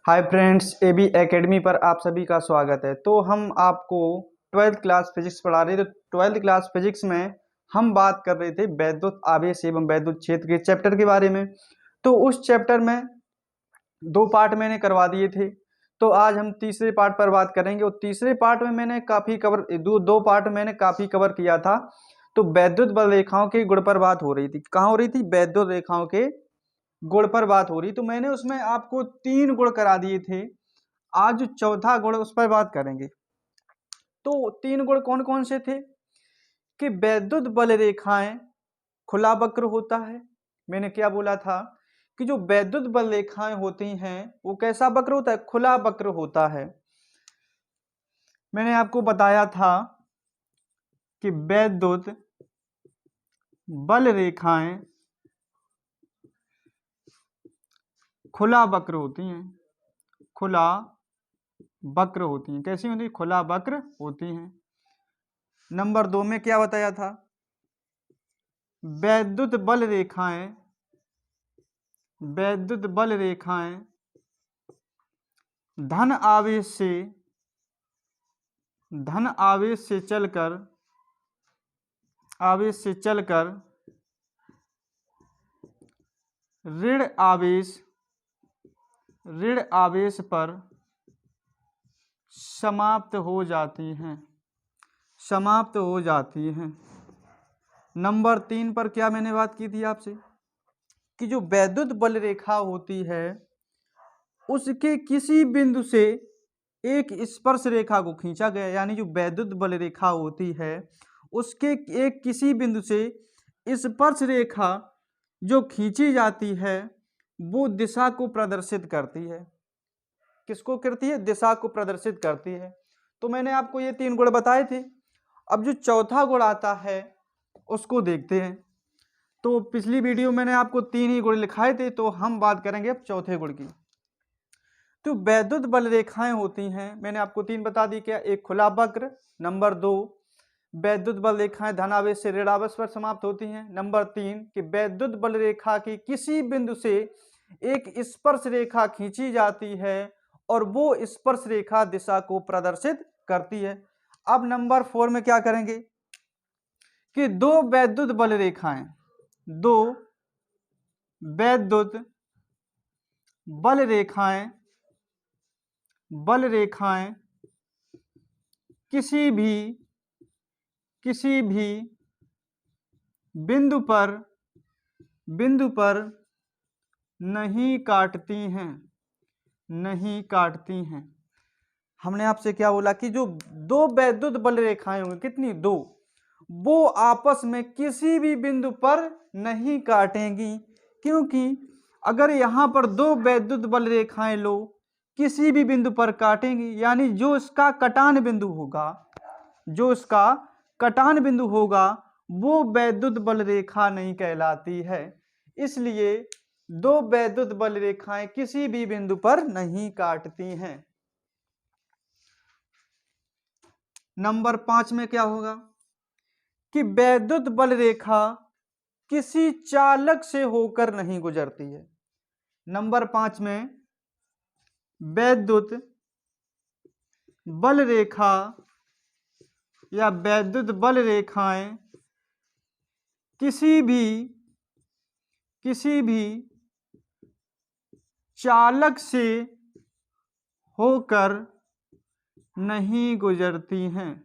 Hi friends, A B academy पर आप सभी का स्वागत है। तो हम आपको ट्वेल्थ क्लास फिजिक्स पढ़ा रहे थे। तो ट्वेल्थ क्लास फिजिक्स में हम बात कर रहे थे वैद्युत आवेश एवं वैद्युत क्षेत्र के चैप्टर के बारे में। तो उस चैप्टर में दो पार्ट मैंने करवा दिए थे। तो आज हम तीसरे पार्ट पर बात करेंगे और तीसरे पार्ट में मैंने काफ़ी कवर दो पार्ट मैंने काफ़ी कवर किया था। तो वैद्युत बल रेखाओं के गुण पर बात हो रही थी। कहाँ हो रही थी? वैद्युत रेखाओं के गुण पर बात हो रही। तो मैंने उसमें आपको 3 गुण करा दिए थे। आज जो चौथा गुण उस पर बात करेंगे। तो 3 गुण कौन कौन से थे? कि वैद्युत बल रेखाएं खुला वक्र होता है। मैंने क्या बोला था कि जो वैद्युत बल रेखाएं होती हैं वो कैसा वक्र होता है? खुला वक्र होता है। मैंने आपको बताया था कि वैद्युत बल रेखाएं खुला वक्र होती हैं। खुला वक्र होती हैं। कैसी होती हैं? खुला वक्र होती हैं। नंबर 2 में क्या बताया था? वैद्युत बल रेखाएं धन आवेश से चलकर ऋण आवेश पर समाप्त हो जाती हैं। नंबर 3 पर क्या मैंने बात की थी आपसे कि जो वैद्युत बल रेखा होती है उसके किसी बिंदु से एक स्पर्श रेखा को खींचा गया, यानी जो वैद्युत बल रेखा होती है उसके एक किसी बिंदु से स्पर्श रेखा जो खींची जाती है वो दिशा को प्रदर्शित करती है। किसको करती है? दिशा को प्रदर्शित करती है। तो मैंने आपको ये 3 गुण बताए थे। अब जो चौथा गुण आता है उसको देखते हैं। तो पिछली वीडियो मैंने आपको 3 ही गुण लिखाए थे, तो हम बात करेंगे अब चौथे गुण की। तो वैद्युत बल रेखाएं होती हैं, मैंने आपको 3 बता दी। क्या? एक खुला वक्र। नंबर 2, वैद्युत बल रेखाएं धनावेश से ऋणावेश पर समाप्त होती हैं। नंबर 3 कि वैद्युत बल रेखा की किसी बिंदु से एक स्पर्श रेखा खींची जाती है और वो स्पर्श रेखा दिशा को प्रदर्शित करती है। अब नंबर 4 में क्या करेंगे कि दो वैद्युत बल रेखाएं किसी भी बिंदु पर नहीं काटती हैं। हमने आपसे क्या बोला कि जो दो वैद्युत बल रेखाएं होंगी, कितनी? 2, वो आपस में किसी भी बिंदु पर नहीं काटेंगी। क्योंकि अगर यहां पर 2 वैद्युत बल रेखाएं लो, किसी भी बिंदु पर काटेंगी, यानी जो इसका कटान बिंदु होगा वो वैद्युत बल रेखा नहीं कहलाती है। इसलिए 2 वैद्युत बल रेखाएं किसी भी बिंदु पर नहीं काटती हैं। नंबर 5 में क्या होगा कि वैद्युत बल रेखा किसी चालक से होकर नहीं गुजरती है। नंबर 5 में वैद्युत बल रेखा या वैद्युत बल रेखाएं किसी भी चालक से होकर नहीं गुजरती हैं।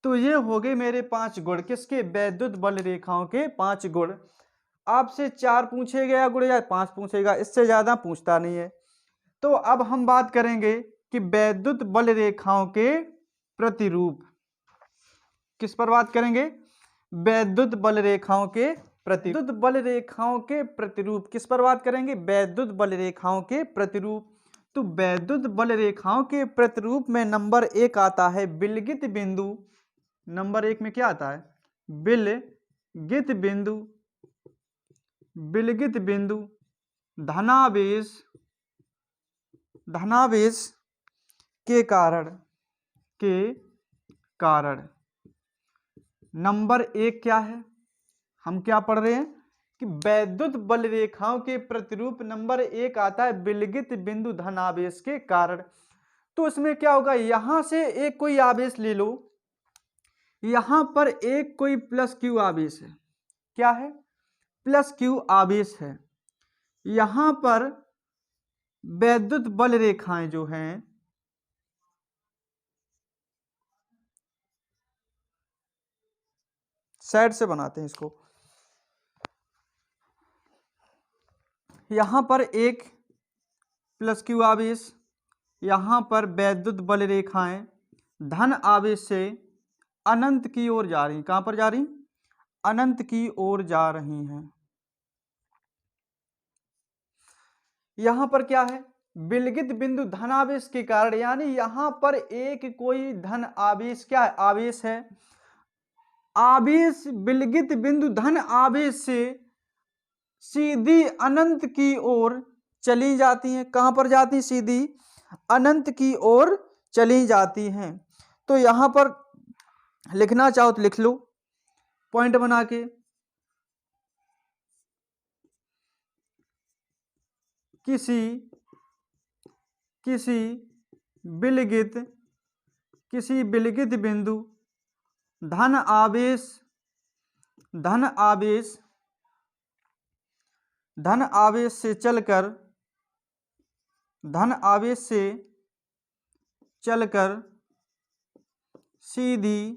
तो ये हो गए मेरे 5 गुण। किसके? वैद्युत बल रेखाओं के 5 गुण। आपसे 4 पूछे गया गुण या 5 पूछेगा, इससे ज्यादा पूछता नहीं है। तो अब हम बात करेंगे कि वैद्युत बल रेखाओं के प्रतिरूप। किस पर बात करेंगे? वैद्युत बल रेखाओं के प्रतिरूप। किस पर बात करेंगे? वैद्युत बल रेखाओं के प्रतिरूप। तो वैद्युत बल रेखाओं के प्रतिरूप में नंबर 1 आता है विलगित बिंदु। नंबर 1 में क्या आता है? विलगित बिंदु धनावेश के कारण। नंबर 1 क्या है? हम क्या पढ़ रहे हैं कि वैद्युत बल रेखाओं के प्रतिरूप नंबर 1 आता है विलगित बिंदु धनावेश के कारण। तो इसमें क्या होगा, यहां से एक कोई आवेश ले लो, यहां पर एक कोई प्लस क्यू आवेश है, क्या है, प्लस क्यू आवेश है। यहां पर वैद्युत बल रेखाएं जो हैं साइड से बनाते हैं इसको, यहां पर एक प्लस क्यू आवेश, यहां पर वैद्युत बल रेखाएं धन आवेश से अनंत की ओर जा रही, कहां पर जा रही, अनंत की ओर जा रही हैं। यहां पर क्या है, विलगित बिंदु धन आवेश के कारण, यानी यहां पर एक कोई धन आवेश, क्या है, आवेश है, आवेश विलगित बिंदु धन आवेश से सीधी अनंत की ओर चली जाती हैं। कहां पर जाती, सीधी अनंत की ओर चली जाती हैं। तो यहां पर लिखना चाहो तो लिख लो पॉइंट बना के, किसी विलगित बिंदु धन आवेश से चलकर सीधी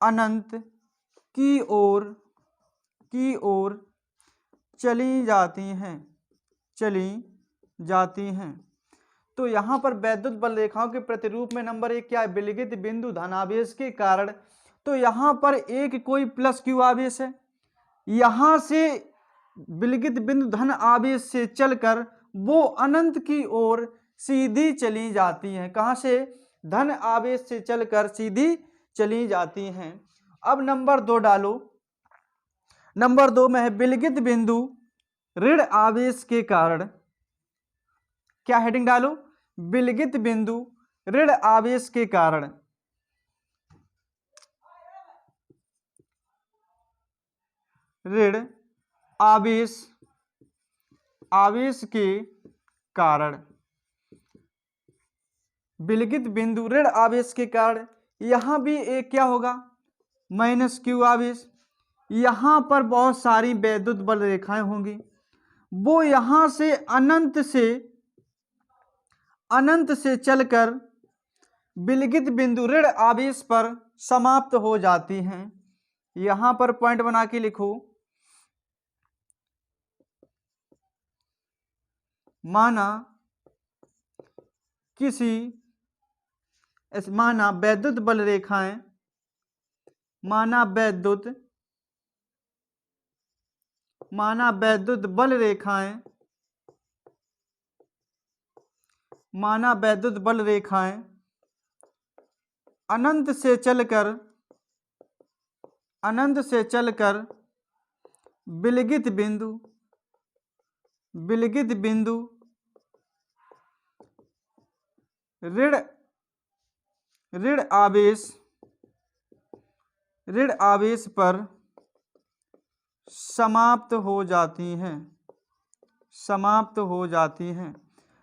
अनंत की ओर चली जाती हैं। तो यहां पर वैद्युत बल रेखाओं के प्रतिरूप में नंबर 1 क्या है, विलगित बिंदु धनावेश के कारण। तो यहां पर एक कोई प्लस क्यू आवेश है, यहां से विलगित बिंदु धन आवेश से चलकर वो अनंत की ओर सीधी चली जाती हैं। कहां से, धन आवेश से चलकर सीधी चली जाती हैं। अब नंबर 2 डालो, नंबर 2 में है विलगित बिंदु ऋण आवेश के कारण, क्या हेडिंग डालो, विलगित बिंदु ऋण आवेश के कारण, ऋण आवेश के कारण, विलगित बिंदु ऋण आवेश के कारण यहां भी एक क्या होगा, माइनस क्यू आवेश। यहां पर बहुत सारी वैद्युत बल रेखाएं होंगी, वो यहां से अनंत से चलकर विलगित बिंदु ऋण आवेश पर समाप्त हो जाती हैं। यहां पर पॉइंट बना के लिखो, माना वैद्युत बल रेखाएं, माना वैद्युत बल रेखाएं अनंत से चलकर विलगित बिंदु ऋण आवेश पर समाप्त हो जाती हैं।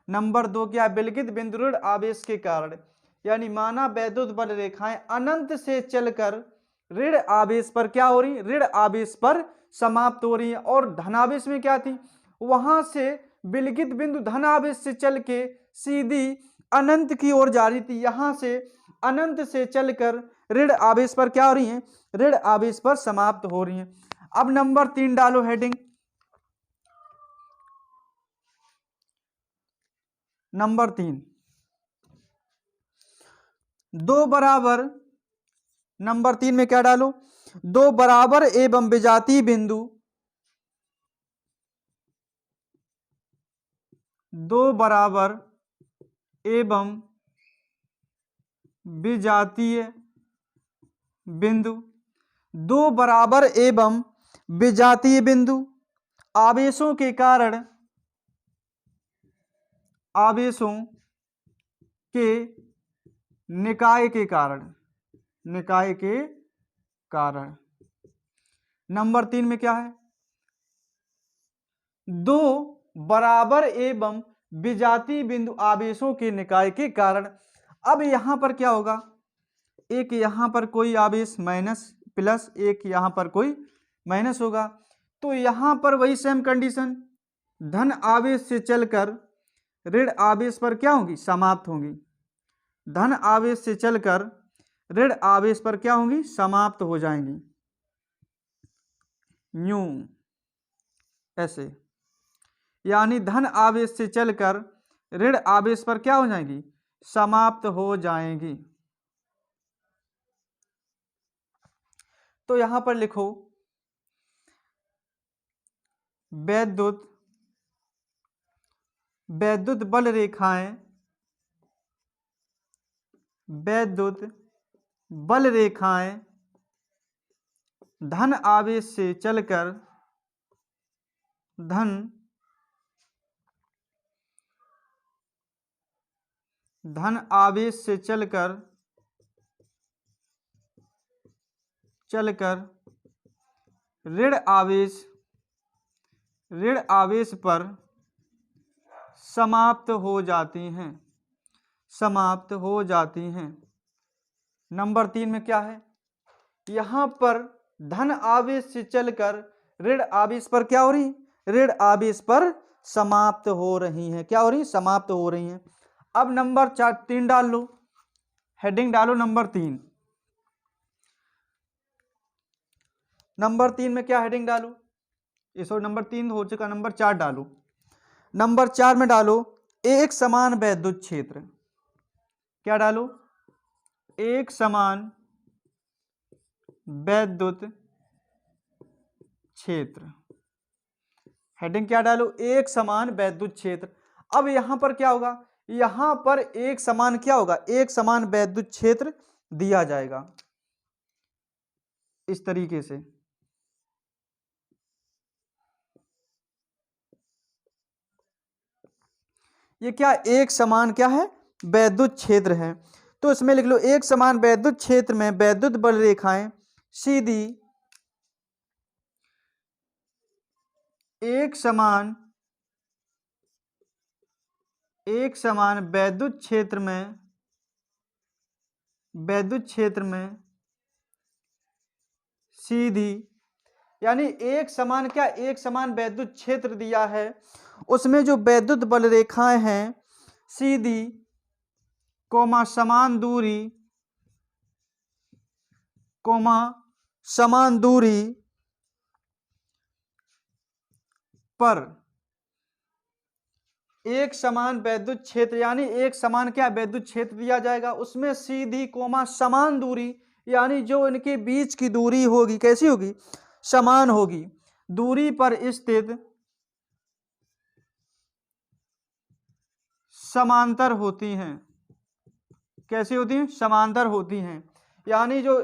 नंबर 2 क्या, विलगित बिंदु ऋण आवेश के कारण, यानी माना वैद्युत बल रेखाएं अनंत से चलकर ऋण आवेश पर क्या हो रही, ऋण आवेश पर समाप्त हो रही है। और धनावेश में क्या थी, वहां से विलगित बिंदु धनावेश से चल के सीधी अनंत की ओर जा रही थी, यहां से अनंत से चलकर ऋण आवेश पर क्या हो रही है, ऋण आवेश पर समाप्त हो रही है। अब नंबर 3 डालो हेडिंग, नंबर 3 दो बराबर, नंबर 3 में क्या डालो, दो बराबर एवं विजातीय बिंदु, दो बराबर एवं विजातीय बिंदु, दो बराबर एवं विजातीय बिंदु आवेशों के कारण, आवेशों के निकाय के कारण नंबर 3 में क्या है, दो बराबर एवं विजातीय बिंदु आवेशों के निकाय के कारण। अब यहां पर क्या होगा, एक यहां पर कोई आवेश माइनस प्लस, एक यहां पर कोई माइनस होगा, तो यहां पर वही सेम कंडीशन, धन आवेश से चलकर ऋण आवेश पर क्या होगी, समाप्त होंगी। धन आवेश से चलकर ऋण आवेश पर क्या होंगी, समाप्त हो जाएंगी, न्यू ऐसे, यानी धन आवेश से चलकर ऋण आवेश पर क्या हो जाएंगी, समाप्त हो जाएंगी। तो यहां पर लिखो वैद्युत बल रेखाएं, वैद्युत बल रेखाएं धन आवेश से चलकर धन आवेश से चलकर ऋण आवेश पर समाप्त हो जाती हैं, समाप्त हो जाती हैं। नंबर 3 में क्या है, यहां पर धन आवेश से चलकर ऋण आवेश पर क्या हो रही, ऋण आवेश पर समाप्त हो रही हैं, क्या हो रही, समाप्त हो रही हैं। अब नंबर 3 डाल लो, हेडिंग डालो नंबर 3। नंबर 3 में क्या हेडिंग डालो, सॉरी नंबर 3 हो चुका, नंबर 4 डालो। नंबर 4 में डालो एक समान वैद्युत क्षेत्र, क्या डालो, एक समान वैद्युत क्षेत्र, हेडिंग क्या डालो, एक समान वैद्युत क्षेत्र। अब यहां पर क्या होगा, यहां पर एक समान क्या होगा, एक समान वैद्युत क्षेत्र दिया जाएगा इस तरीके से। ये क्या एक समान क्या है, वैद्युत क्षेत्र है, तो इसमें लिख लो एक समान वैद्युत क्षेत्र में वैद्युत बल रेखाएं सीधी एक समान वैद्युत क्षेत्र में सीधी, यानी एक समान क्या, एक समान वैद्युत क्षेत्र दिया है, उसमें जो वैद्युत बल रेखाएं हैं सीधी कोमा समान दूरी पर एक समान वैद्युत क्षेत्र, यानी एक समान क्या वैद्युत क्षेत्र दिया जाएगा, उसमें सीधी कोमा समान दूरी, यानी जो इनके बीच की दूरी होगी कैसी होगी, समान होगी, दूरी पर स्थित समांतर होती हैं, कैसी होती हैं, समांतर होती हैं, यानी जो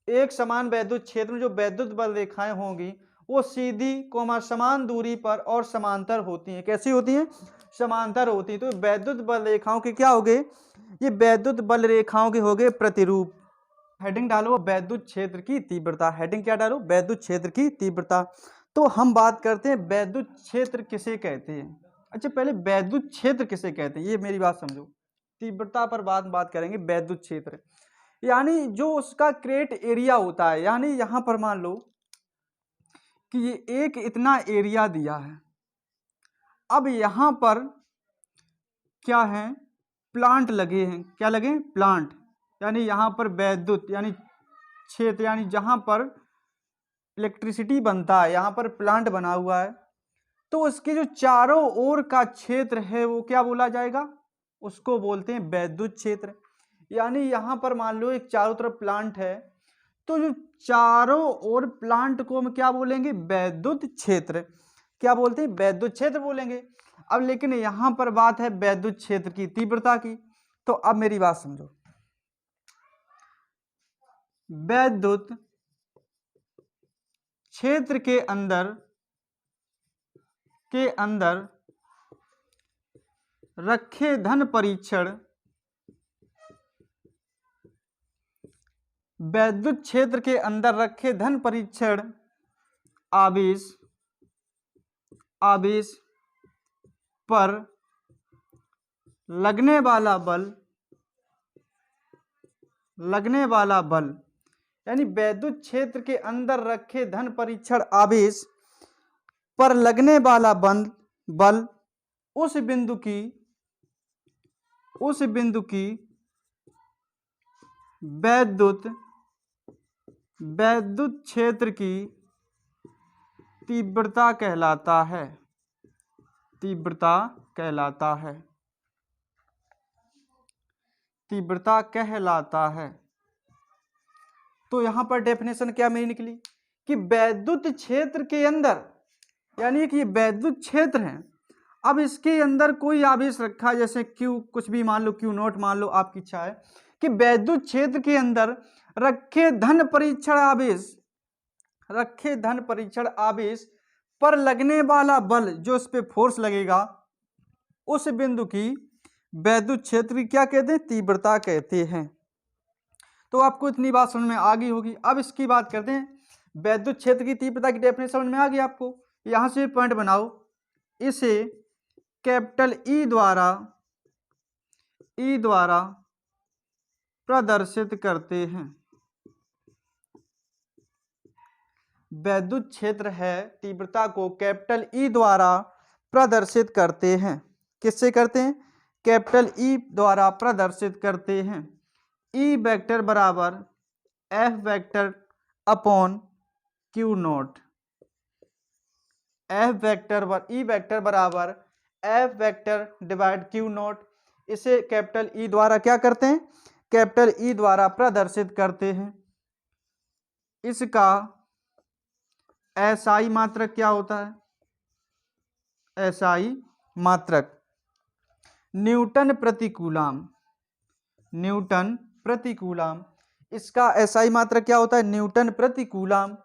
एक समान वैद्युत क्षेत्र में जो वैद्युत बल रेखाएं होंगी वो सीधी कोमा समान दूरी पर और समांतर होती हैं, कैसी होती हैं, समांतर होती हैं। तो वैद्युत बल रेखाओं के क्या हो गए, ये वैद्युत बल रेखाओं के हो गए प्रतिरूप। हेडिंग डालो वैद्युत क्षेत्र की तीव्रता, हेडिंग क्या डालो, वैद्युत क्षेत्र की तीव्रता। तो हम बात करते हैं वैद्युत क्षेत्र किसे कहते हैं। अच्छा पहले वैद्युत क्षेत्र किसे कहते हैं, ये मेरी बात समझो, तीव्रता पर बात करेंगे। वैद्युत क्षेत्र यानी जो उसका क्रेट एरिया होता है, यानी यहां पर मान लो कि ये एक इतना एरिया दिया है, अब यहां पर क्या है, प्लांट लगे हैं, क्या लगे, प्लांट, यानी यहां पर वैद्युत यानी क्षेत्र, यानी जहां पर इलेक्ट्रिसिटी बनता है, यहां पर प्लांट बना हुआ है, तो उसके जो चारों ओर का क्षेत्र है वो क्या बोला जाएगा, उसको बोलते हैं वैद्युत क्षेत्र। यानी यहां पर मान लो एक चारों तरफ प्लांट है, तो जो चारों ओर प्लांट को हम क्या बोलेंगे, वैद्युत क्षेत्र, क्या बोलते हैं, वैद्युत क्षेत्र बोलेंगे। अब लेकिन यहां पर बात है वैद्युत क्षेत्र की तीव्रता की, तो अब मेरी बात समझो, वैद्युत क्षेत्र के अंदर रखे धन परीक्षण, वैद्युत क्षेत्र के अंदर रखे धन परीक्षण आवेश आवेश पर लगने वाला बल यानी वैद्युत क्षेत्र के अंदर रखे धन परीक्षण आवेश पर लगने वाला बल उस बिंदु की वैद्युत क्षेत्र की तीव्रता कहलाता है। तीव्रता कहलाता है। तो यहां पर डेफिनेशन क्या मेरी निकली कि वैद्युत क्षेत्र के अंदर, यानी कि ये वैद्युत क्षेत्र है, अब इसके अंदर कोई आवेश रखा है, जैसे क्यू, कुछ भी मान लो, क्यू नॉट मान लो, आपकी इच्छा है कि वैद्युत क्षेत्र के अंदर रखे धन परीक्षण आवेश पर लगने वाला बल, जो इस पे फोर्स लगेगा, उस बिंदु की वैद्युत क्षेत्र की क्या कहते हैं? तीव्रता कहते हैं। तो आपको इतनी बात समझ में आ गई होगी। अब इसकी बात करते हैं, वैद्युत क्षेत्र की तीव्रता की डेफिनेशन समझ में आ गई आपको। यहां से पॉइंट बनाओ, इसे कैपिटल ई द्वारा प्रदर्शित करते हैं। वैद्युत क्षेत्र है, तीव्रता को कैपिटल ई द्वारा प्रदर्शित करते हैं। किससे करते हैं? कैपिटल ई द्वारा प्रदर्शित करते हैं। ई वेक्टर बराबर F vector upon Q naught. E vector बराबर F vector divide Q naught. इसे कैपिटल ई द्वारा क्या करते हैं? कैपिटल ई द्वारा प्रदर्शित करते हैं। इसका एसआई मात्रक क्या होता है? एसआई मात्रक न्यूटन प्रति कूलम। इसका एसआई मात्रक क्या होता है? न्यूटन प्रति कूलम।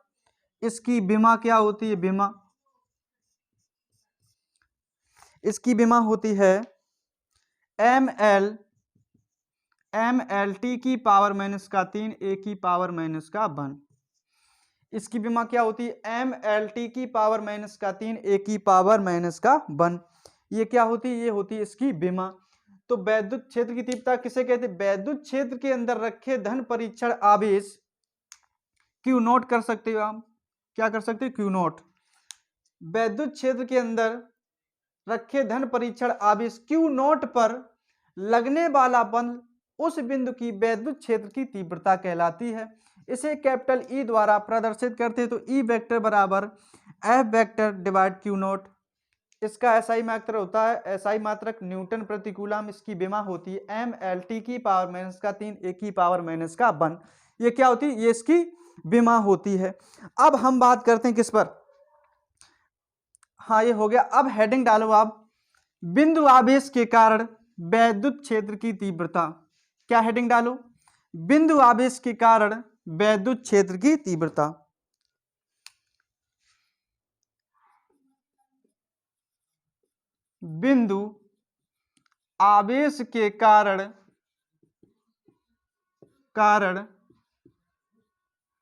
इसकी विमा क्या होती है? इसकी विमा होती है ml की पावर -3 a की पावर -1। इसकी विमा क्या होती है? mlt की पावर -3 a की पावर -1। ये क्या होती है? ये होती है इसकी विमा। तो वैद्युत क्षेत्र की तीव्रता किसे कहते हैं? वैद्युत क्षेत्र के अंदर रखे धन परीक्षण आवेश क्यू नॉट कर सकते हो आप। क्या कर सकते हो? Q not. वैद्युत क्षेत्र के अंदर रखे धन परीक्षण आवेश क्यू नॉट पर लगने वाला बल उस बिंदु की वैद्युत क्षेत्र की तीव्रता कहलाती है। इसे कैपिटल ई द्वारा प्रदर्शित करते हैं। तो ई वेक्टर बराबर F vector divide Q not. इसका एसआई मात्रक होता है, एसआई मात्रक न्यूटन प्रति कूलम। इसकी विमा होती है mlt की पावर -3 a की पावर -1। ये क्या होती है? ये इसकी विमा होती है। अब हम बात करते हैं किस पर? हाँ, ये हो गया। अब हेडिंग डालो आप, बिंदु आवेश के कारण वैद्युत क्षेत्र की तीव्रता। क्या हेडिंग डालो? बिंदु आवेश के कारण वैद्युत क्षेत्र की तीव्रता। बिंदु आवेश के कारण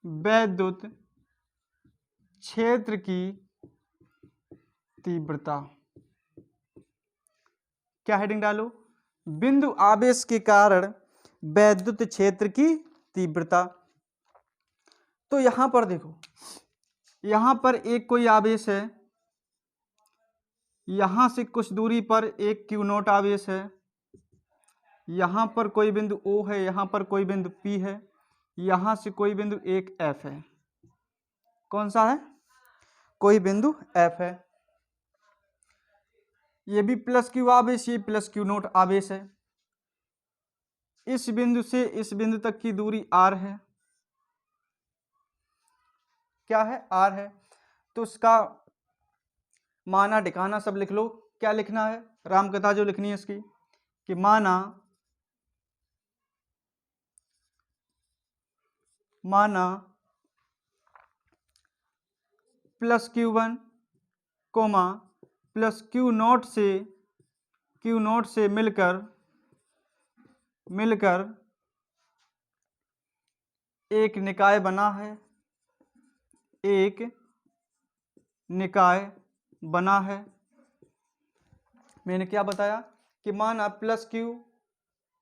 वैद्युत क्षेत्र की तीव्रता। क्या हेडिंग डालो? बिंदु आवेश के कारण वैद्युत क्षेत्र की तीव्रता। तो यहां पर देखो, यहां पर एक कोई आवेश है, यहां से कुछ दूरी पर एक क्यू नॉट आवेश है, यहां पर कोई बिंदु O है, यहां पर कोई बिंदु P है, यहां से कोई बिंदु एक F है। कौन सा है? कोई बिंदु F है। ये भी प्लस क्यू आवेश, ये प्लस क्यू नॉट आवेश है। इस बिंदु से इस बिंदु तक की दूरी R है। क्या है? R है। तो इसका माना ठिकाना सब लिख लो। क्या लिखना है? रामकथा जो लिखनी है इसकी, कि माना plus Q1 coma plus Q not से मिलकर एक निकाय बना है, एक निकाय बना है। मैंने क्या बताया कि माना प्लस क्यू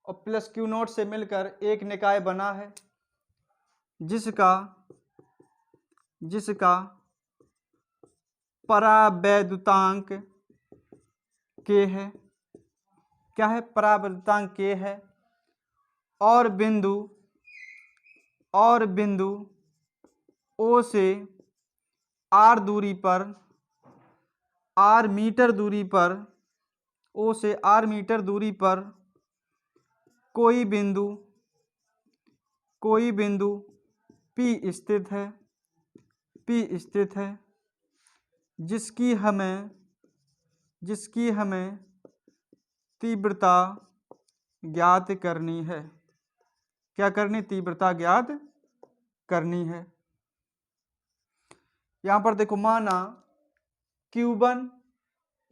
और प्लस क्यू नॉट से मिलकर एक निकाय बना है जिसका परावैद्युतांक के है। क्या है? परावैद्युतांक के है और बिंदु ओ से आर दूरी पर, आर मीटर दूरी पर, ओ से आर मीटर दूरी पर कोई बिंदु P स्थित है जिसकी हमें तीव्रता ज्ञात करनी है। क्या करनी? तीव्रता ज्ञात करनी है। यहां पर देखो, माना Q1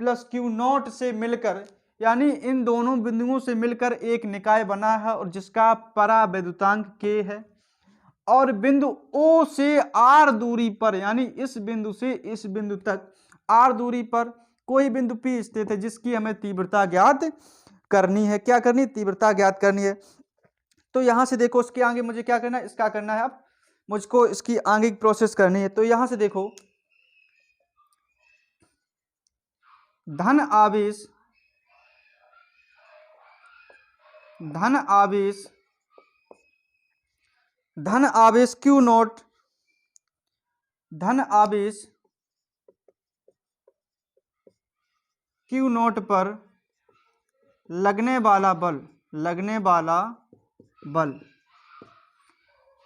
प्लस Q0 से मिलकर, यानी इन दोनों बिंदुओं से मिलकर एक निकाय बना है और जिसका परावैद्युतांक K है, और बिंदु O से R दूरी पर, यानी इस बिंदु से इस बिंदु तक R दूरी पर कोई बिंदु P स्थित है जिसकी हमें तीव्रता ज्ञात करनी है। क्या करनी? तीव्रता ज्ञात करनी है। तो यहां से देखो, इसके आगे मुझे क्या करना है? इसका करना है। अब मुझको इसकी आगे की प्रोसेस करनी है। तो यहां से देखो, धन आवेश Q नॉट, धन आवेश Q नॉट पर लगने वाला बल,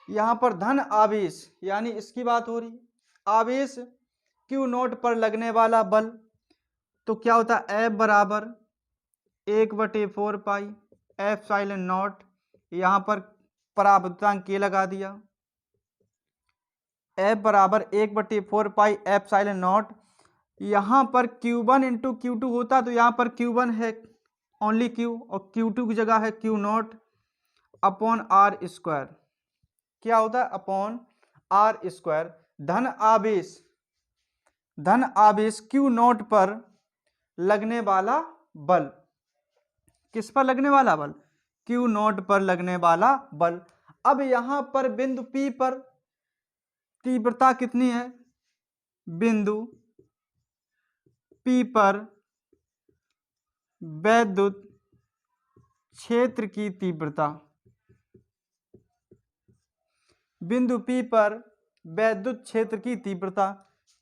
यहां पर धन आवेश, यानी इसकी बात हो रही, आवेश Q नॉट पर लगने वाला बल, तो क्या होता है? F बराबर 1/4 पाई एप्सिलॉन नॉट, यहां पर परावैद्युतांक K लगा दिया। F बराबर 1/4 पाई एप्सिलॉन नॉट, यहां पर Q1 इंटू Q2 होता, तो यहां पर Q1 है ओनली Q और Q2 की जगह है Q naught upon r square. क्या होता है? Upon r square. धन आवेश Q नॉट पर लगने वाला बल, किस पर लगने वाला बल? Q नॉट पर लगने वाला बल। अब यहां पर बिंदु P पर तीव्रता कितनी है? बिंदु P पर वैद्युत क्षेत्र की तीव्रता, बिंदु P पर वैद्युत क्षेत्र की तीव्रता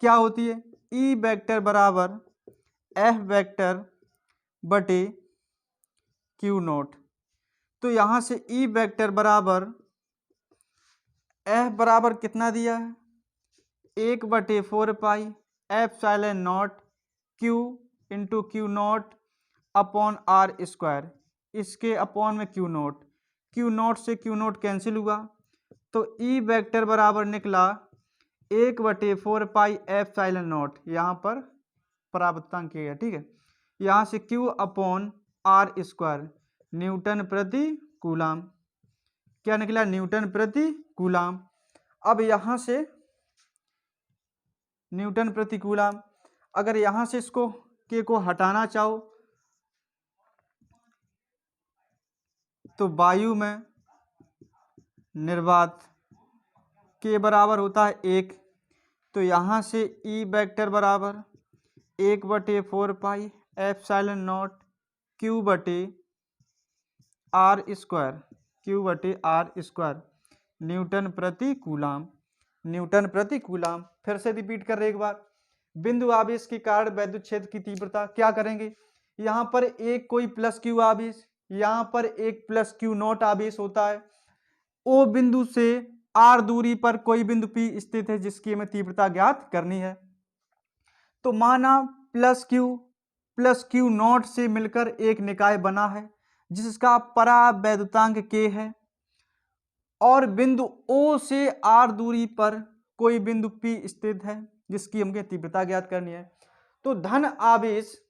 क्या होती है? E वेक्टर बराबर F वेक्टर बटे Q नॉट। तो यहां से E वेक्टर बराबर F बराबर कितना दिया है? 1/4 pi epsilon naught Q into Q naught upon r square, इसके अपॉन में Q नॉट से Q नॉट कैंसिल हुआ, तो E वेक्टर बराबर निकला 1/4 पाई एप्सिलॉन नॉट, यहाँ पर परावैद्युतांक किया गया। ठीक है, यहाँ से Q upon r square newton प्रति कूलाम। क्या निकला? न्यूटन प्रति कूलाम। अब यहाँ से न्यूटन प्रति कूलाम, अगर यहाँ से इसको K को हटाना चाहो तो वायु में निर्वात K बराबर होता है 1, तो यहाँ से E वेक्टर बराबर 1/4 पाई एप्सिलॉन नॉट Q बटे आर स्क्वायर न्यूटन प्रति कूलाम। फिर से रिपीट कर रहे एक बार। बिंदु आवेश के कारण वैद्युत क्षेत्र की तीव्रता क्या करेंगे? यहाँ पर एक कोई प्लस क्यू आवेश, यहाँ पर एक प्लस Q नॉट आवेश होता है। ओ बिंदु से आर दूरी पर कोई बिंदु P स्थित है जिसकी हमें तीव्रता ज्ञात करनी है। तो माना प्लस Q नॉट से मिलकर एक निकाय बना है जिसका परावैद्युतांक K है, और बिंदु O से R दूरी पर कोई बिंदु P स्थित है जिसकी हमें तीव्रता ज्ञात करनी है। तो धन आवेश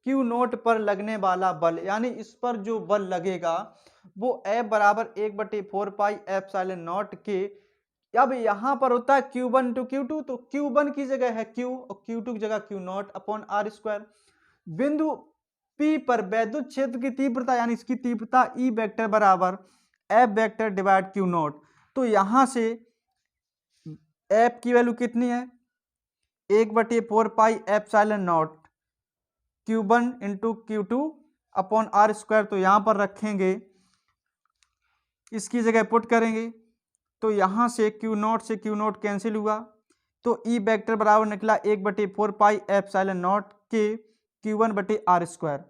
Q नॉट पर लगने वाला बल, यानी इस पर जो बल लगेगा वो F बराबर 1/4 पाई के। अब यहाँ पर होता है Q1 टू Q2, तो Q1 की जगह है Q और Q2 की जगह Q0 अपॉन R स्क्वायर। बिंदु P पर वैद्युत क्षेत्र की तीव्रता यानी इसकी तीव्रता E वेक्टर बराबर F वेक्टर डिवाइड Q0। तो यहाँ से F की वैल्यू कितनी है? 1/4 पाई Q1 into Q2 upon R square. तो यहाँ पर रखेंगे, इसकी जगह पुट करेंगे, तो यहाँ से Q0 से Q0 कैंसिल हुआ, तो E वेक्टर बराबर निकला 1/4 पाई के Q1/R स्क्वायर।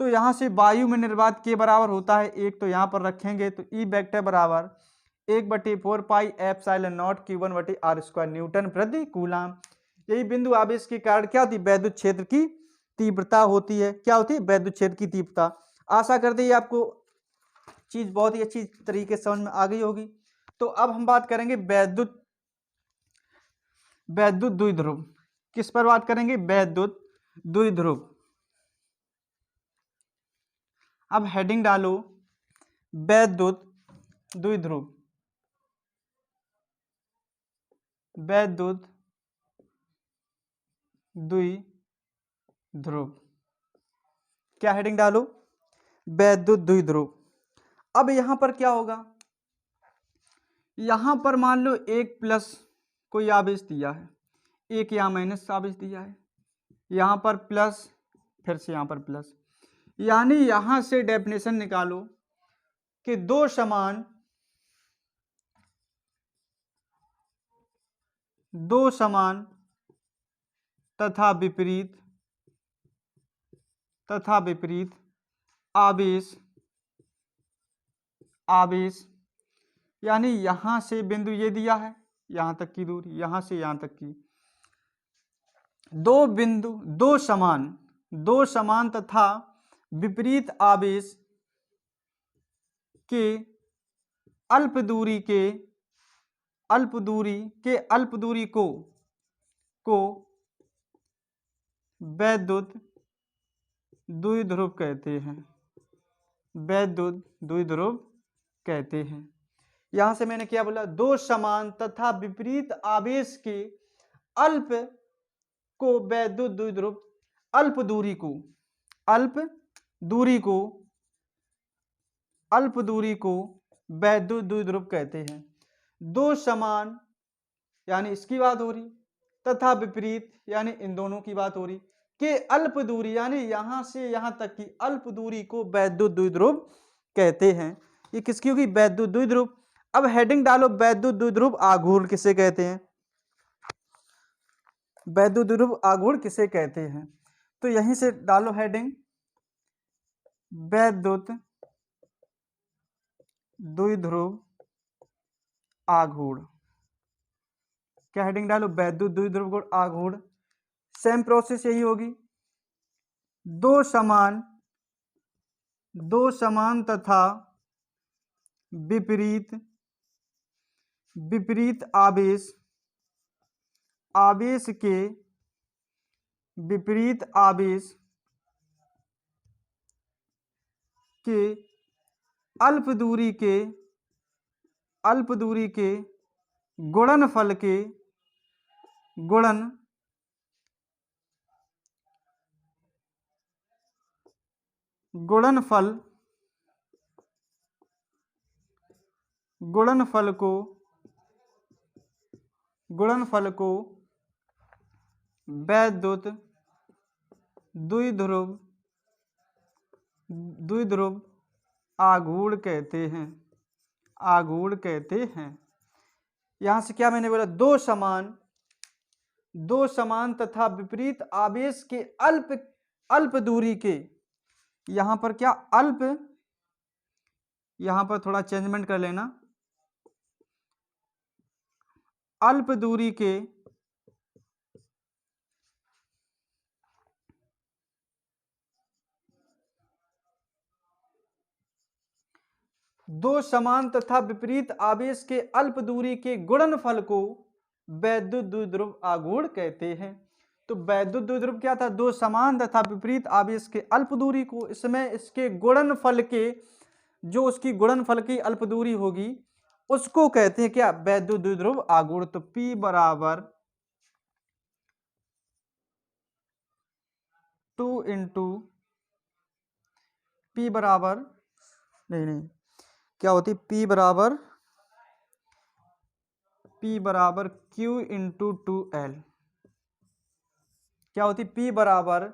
तो यहाँ से वायु में निर्वात के बराबर होता है 1, तो यहाँ पर रखेंगे, तो E वेक्टर बराबर 1/4 पाई Q1/R स्क्वायर न्यूटन प्रति कूलम। यही बिंदु आवेश के कारण क्या होती है? वैद्युत क्षेत्र की तीव्रता होती है। क्या होती है? वैद्युत क्षेत्र की तीव्रता। आशा करते हैं आपको चीज बहुत ही अच्छी तरीके से समझ में आ गई होगी। तो अब हम बात करेंगे वैद्युत द्विध्रुव। किस पर बात करेंगे? वैद्युत द्विध्रुव। अब हेडिंग डालो वैद्युत द्विध्रुव। वैद्युत द्विध्रुव। क्या हेडिंग डालो? वैद्युत द्विध्रुव। अब यहां पर क्या होगा? यहां पर मान लो एक प्लस कोई आवेश दिया है, एक यहां माइनस आवेश दिया है, यहां पर प्लस, फिर से यहां पर प्लस, यानी यहां से डेफिनेशन निकालो कि दो समान तथा विपरीत आवेश यानी यहां से बिंदु ये दिया है, यहां तक की दूरी, यहां से यहां तक की दो समान तथा विपरीत आवेश के अल्प दूरी को वैद्युत द्विध्रुव कहते हैं। वैद्युत द्विध्रुव कहते हैं। यहां से मैंने क्या बोला? दो समान तथा विपरीत आवेश के अल्प को वैद्युत द्विध्रुव, अल्प दूरी को वैद्युत द्विध्रुव कहते हैं। दो समान यानी इसकी बात हो रही, तथा विपरीत यानी इन दोनों की बात हो रही, के अल्प दूरी यानी यहां से यहां तक की अल्प दूरी को वैद्युत द्विध्रुव कहते हैं। ये किसकी होगी? वैद्युत द्विध्रुव। अब हेडिंग डालो वैद्युत द्विध्रुव आघूर्ण किसे कहते हैं? वैद्युत द्विध्रुव आघूर्ण किसे कहते हैं? तो यहीं से डालो हेडिंग वैद्युत द्विध्रुव आघूर्ण। क्या हेडिंग डालो? वैद्युत द्विध्रुव आघूर्ण। सेम प्रोसेस यही होगी, दो समान तथा विपरीत आवेश के विपरीत आवेश के अल्प दूरी के गुणनफल के गुणनफल को वैद्युत द्विध्रुव आघूर्ण कहते हैं। यहां से क्या मैंने बोला? दो समान तथा विपरीत आवेश के अल्प दूरी के, यहां पर क्या अल्प, यहां पर थोड़ा चेंजमेंट कर लेना, अल्प दूरी के दो समान तथा विपरीत आवेश के अल्प दूरी के गुणनफल को वैद्युत द्विध्रुव आघूर्ण कहते हैं। तो वैद्युत द्विध्रुव क्या था? दो समान तथा विपरीत आवेश के अल्प दूरी को, इसमें इसके गुणनफल के जो उसकी गुणनफल की अल्प दूरी होगी उसको कहते हैं क्या, वैद्युत द्विध्रुव आघूर्ण। तो P बराबर 2 इंटू P बराबर, नहीं क्या होती, P बराबर Q इंटू 2L। क्या होती, P बराबर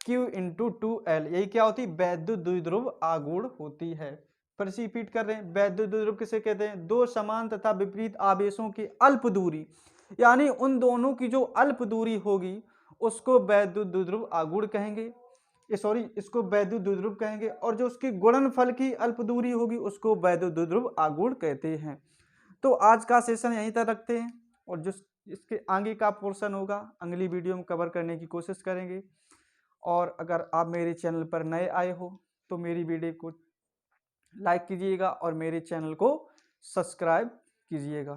Q इंटू 2L। यही क्या होती, वैद्युत द्विध्रुव आघूर्ण होती है। फिर से रिपीट कर रहे हैं, वैद्युत द्विध्रुव किसे कहते हैं, दो समान तथा विपरीत आवेशों की अल्प दूरी, यानी उन दोनों की जो अल्प दूरी होगी उसको वैद्युत द्विध्रुव आघूर्ण कहेंगे, इसको वैद्युत द्विध्रुव कहेंगे, और जो उसकी गुणनफल की अल्प दूरी होगी उसको वैद्युत द्विध्रुव आघूर्ण कहते हैं। तो आज का सेशन यहीं तक रखते हैं, और जो इसके आगे का पोर्शन होगा अगली वीडियो में कवर करने की कोशिश करेंगे। और अगर आप मेरे चैनल पर नए आए हो तो मेरी वीडियो को लाइक कीजिएगा और मेरे चैनल को सब्सक्राइब कीजिएगा।